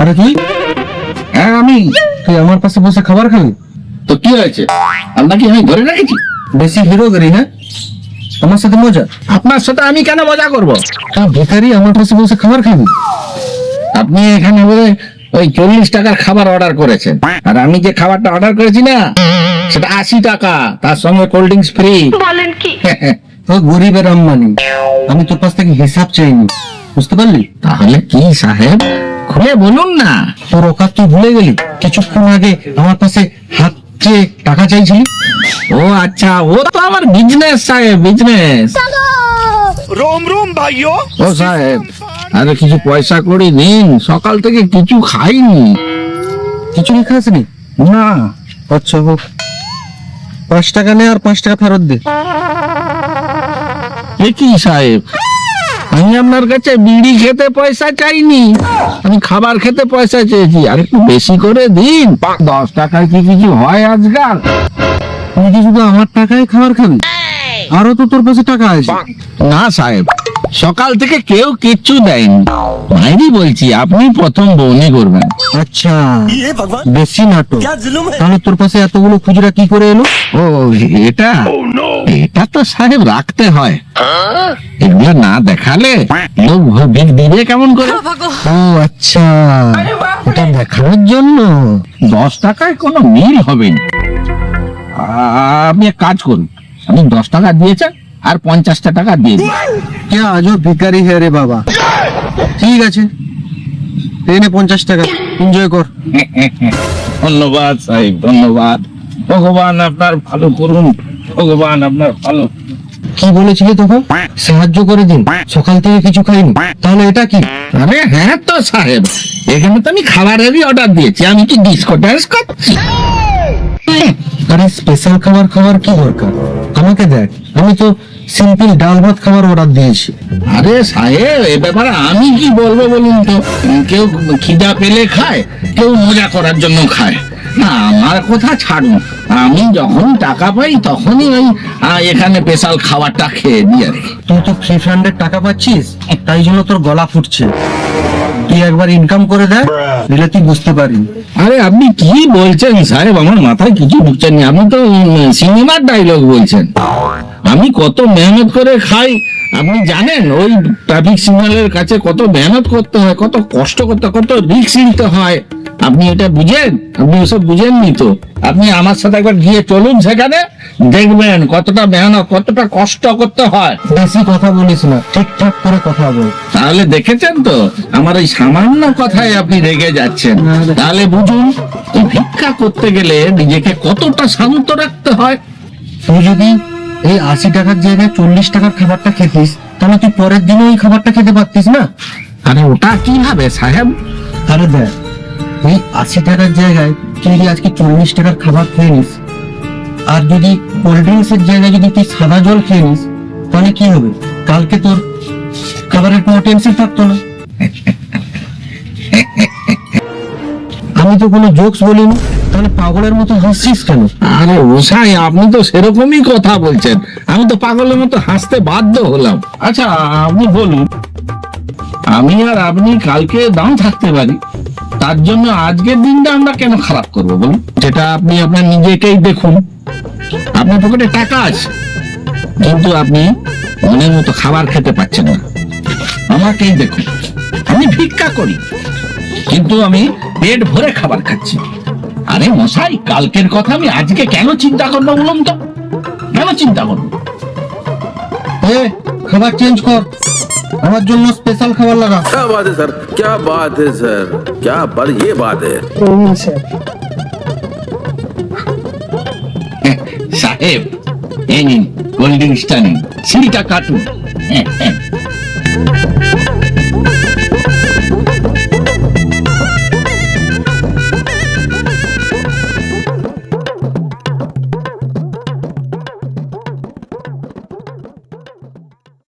আরে তুই? হ্যাঁ আমি। তুই আমার পাশে বসে খাবার খাবি? তো কি হয়েছে, আপনাকে আমি ধরে রেখেছি? বেশি হিরোগিরি, হ্যাঁ? আমার সাথে মজা? আপনার সাথে আমি কেন মজা করব? বেকারি আমার পাশে বসে খাবার খাবি? আপনি এখানে বোধহয় ওই 40 টাকার খাবার অর্ডার করেছেন, আর আমি যে খাবারটা অর্ডার করেছি না সেটা 80 টাকা, তার সঙ্গে কোল্ড ড্রিঙ্কস ফ্রি। বলেন কি? তো গরিবের আম্বানি, আমি তোর কাছ থেকে হিসাব চাইনি, বুঝতে পারলি? তাহলে কি সাহেব, খুলে বলুন না। তোর অকাত তুই ভুলে গেলি? কিছুক্ষণ আগে আমার পাশে হাত চেয়ে টাকা চাইছিলি। ও আচ্ছা, ও তো আমার বিজনেস সাহেব, বিজনেস। रोम रोम भाइयों। ও সাহেব, আরে কিছু পয়সা করে দিন, সকাল থেকে কিছু খাইনি। কিছুই খাসনি? না। আচ্ছা হোক, 5 টাকা নে আর 5 টাকা ফেরত দে। এ কি সাহেব, আমি আপনার কাছে বিড়ি খেতে পয়সা চাইনি, আমি খাবার খেতে পয়সা চেয়েছি। আর একটু বেশি করে দিন, 10 টাকায় কি কিছু হয় আজকাল? তুই কি শুধু আমার টাকায় খাবার খাবি? আরো তো তোর কাছে টাকা আছে। না সাহেব, সকাল থেকে কেউ কিচ্ছু দেয়নি, মাইরি বলছি, আপনি প্রথম বউনি করবেন। আচ্ছা, ये भगवान বেশি নাটক। क्या जुल्म है। তাহলে তোর পাশে এতগুলো খুচরা কি করে এলো? ও এটা, এটা তো সাহেব রাখতে হয়, এগুলো না দেখালে লোক ভিক দিবে কেমন করে? ও আচ্ছা, এটা দেখানোর জন্য। 10 টাকায় কোনো মিল হবে না। আপনি এক কাজ করুন, আপনি 10 টাকা দিয়েছেন আর 50টা টাকা দিয়ে দিন। কে আজও ভিখারি হে রে বাবা। ঠিক আছে, নে 50 টাকা, এনজয় কর। ধন্যবাদ সাহেব, ধন্যবাদ। ভগবান আপনার ভালো করুন, ভগবান আপনার ভালো। কি বলেছিলি তখন? সাহায্য করে দিন, সকাল থেকে কিছু খাইনি। তাহলে এটা কি? আরে হ্যাঁ তো সাহেব, এখানে তো আমি খাবারেরই অর্ডার দিয়েছি, আমি কি ডিস্কো ড্যান্স করছি? আরে স্পেশাল খাবার খাওয়ার কি দরকার? আমাকে দেখ, আমি তো সিম্পল ডাল ভাত খাবার অর্ডার দিয়েছি। আরে সাহেব, এ ব্যাপারে আমি কি বলবো বলুন তো? কেউ খিদা পেলে খায়, কেউ মজা করার জন্য খায়। না, আমার কথা ছাড়ুন, আমি যখন টাকা পাই তখনই ওই এখানে স্পেশাল খাবারটা খেয়ে দিই আর কি। তুই তো ফ্রি ফান্ডের টাকা পাচ্ছিস, তাই জন্য তোর গলা ফুটছে। তুই একবার ইনকাম করে দেখ, দিলে তুই বুঝতে পারবি। আরে আপনি কি বলছেন সাহেব, আমার মাথায় কিছু ঢুকছেন না। আপনি তো সিনেমার ডায়লগ বলছেন। আমি কত মেহনত করে খাই আপনি জানেন? ওই ট্রাফিক সিগন্যালের কাছে কত মেহনত করতে হয়, কত কষ্ট করতে হয়, কত রিস্ক নিতে হয়। আপনি এটা বুঝেন? আপনি ওসব বুঝেননি তো। আপনি আমার সাথে একবার গিয়ে চলুন, সেখানে দেখবেন কতটা মেহনত, কতটা কষ্ট করতে হয়। বেশি কথা বলিস না, ঠিকঠাক করে কথা বল। তাহলে দেখেছেন তো, আমার ওই সামান্য কথায় আপনি রেগে যাচ্ছেন। তাহলে বুঝুন, এই ভিক্ষা করতে গেলে নিজেকে কতটা শান্ত রাখতে হয়। তুই যদি এই 80 টাকার জায়গায় 40 টাকার খাবারটা খেতিস, তাহলে তুই পরের দিনে ওই খাবারটা খেতে পারতিস না? আরে ওটা কিভাবে সাহেব? তাহলে দেখ, এই 80 টাকার জায়গায় তুই যদি আজকে 40 টাকার খাবার খেয়ে নিস, আর যদি কোল্ড ড্রিঙ্কস এর জায়গায় যদি তুই সাদা জল খেয়ে নিস, তাহলে কি হবে? কালকে তোর খাবারের কোনো টেনশন থাকতো না। আমি তো কোনো জোকস বলিনি, তাহলে পাগলের মতো হাসছিস কেন? আরে ওসাই, আপনি তো সেরকমই কথা বলছেন, আমি তো পাগলের মতো হাসতে বাধ্য হলাম। আচ্ছা আপনি বলুন, আমি আর আপনি কালকে দাম থাকতে পারি, তার জন্য আজকের দিনটা আমরা কেন খারাপ করবো বলুন? যেটা আপনি আপনার নিজেকেই দেখুন, আপনার পকেটে টাকা আছে, কিন্তু আপনি মনের মতো খাবার খেতে পাচ্ছেন না। আমাকেই দেখুন, আমি ভিক্ষা করি, কিন্তু আমি পেট ভরে খাবার খাচ্ছি। আরে মশাই, কালকের কথা আমি আজকে কেন চিন্তা করবো বলুন তো? কেন চিন্তা করবো? এ, খাবার চেঞ্জ কর, আমার জন্য স্পেশাল খাবার লাগা। क्या बात है सर, क्या बात है सर, क्या बात, ये बात है। সাহেব এই নিন কোল্ড ড্রিঙ্কসটা নিন, সিঁড়িটা কাটুন।